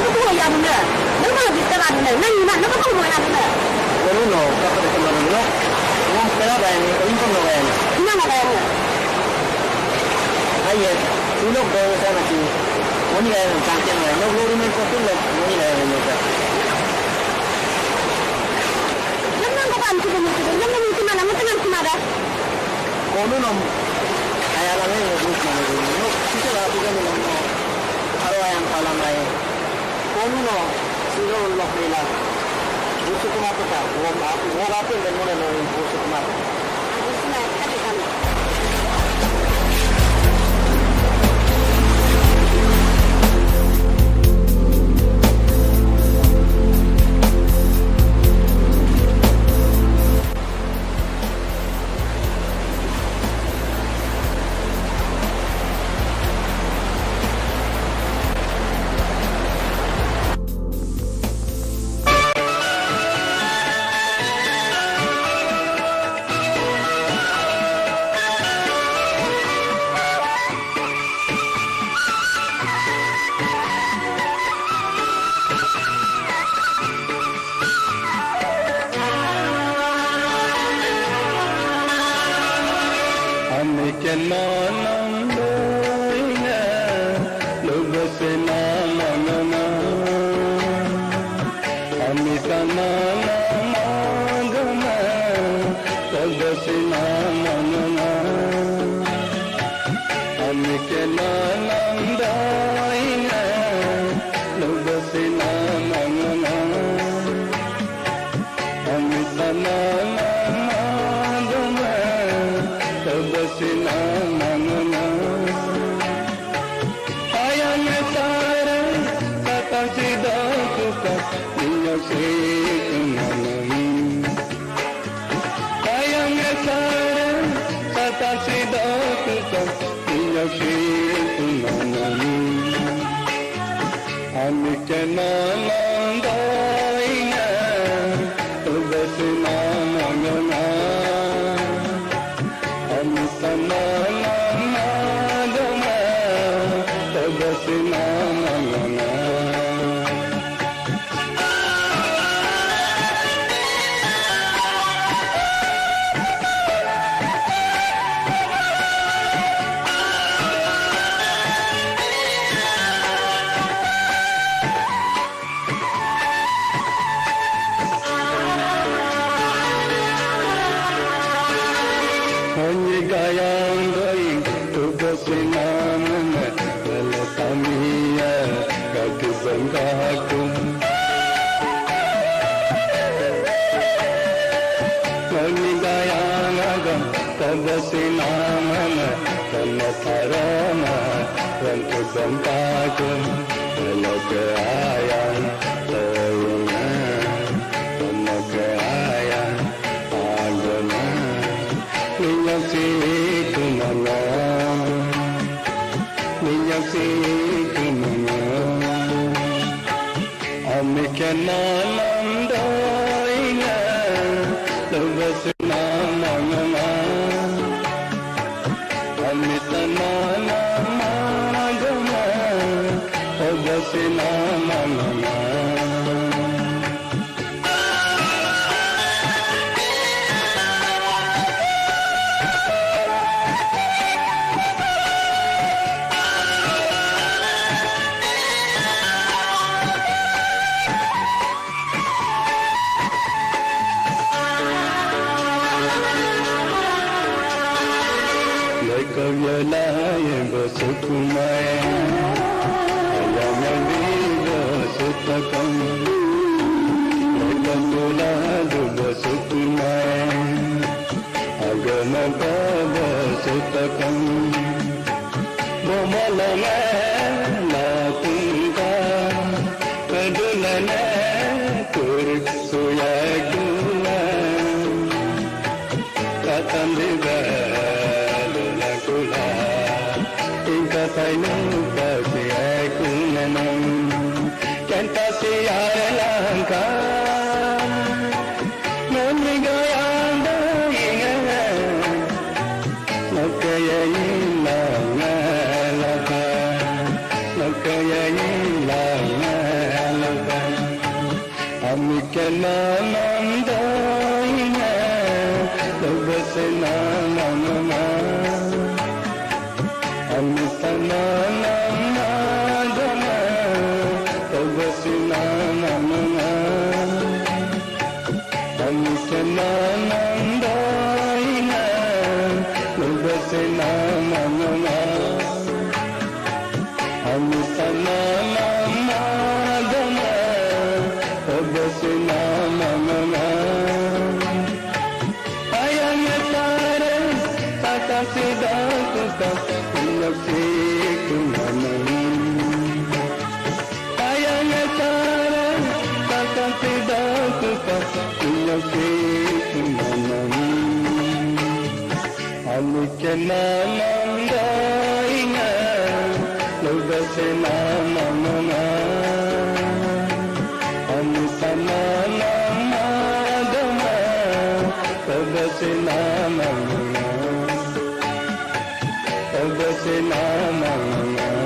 누구 야무네. 누가 비싸가네. 나 누가 뭐야 하네. 그러노 까빠를 끝나는구나. 그럼 내가 봐야니 인권 먹어야니. 그냥 먹어야니. 아예 둘로 보여서는 원이 가야는 장점이야. 너 모르면 또 둘로 원이 가야는 거다. 몇만 거가 안 주고 몇만 있지만 아무튼 안 주마다. 거는 하야라면 요즘 말이고 진짜 나쁘게는 하루아양 발람라에 거는 지로 올라오리라 무슨 마트다 뭐 같은 데 노래는 무슨 마트 무슨 말 하지 가면. Hãy subscribe আমি কেন নন্দাই না তবে সে নাম না আমি কেন নন্দাই তবে সে নাম না আমি কেন নন্দাই না তবে সে নাম না আমি কেন আমি কেন নন্দাই না লুবসে নাম না আমি কেন নন্দাই লুবসে নাম না লুবসে নাম না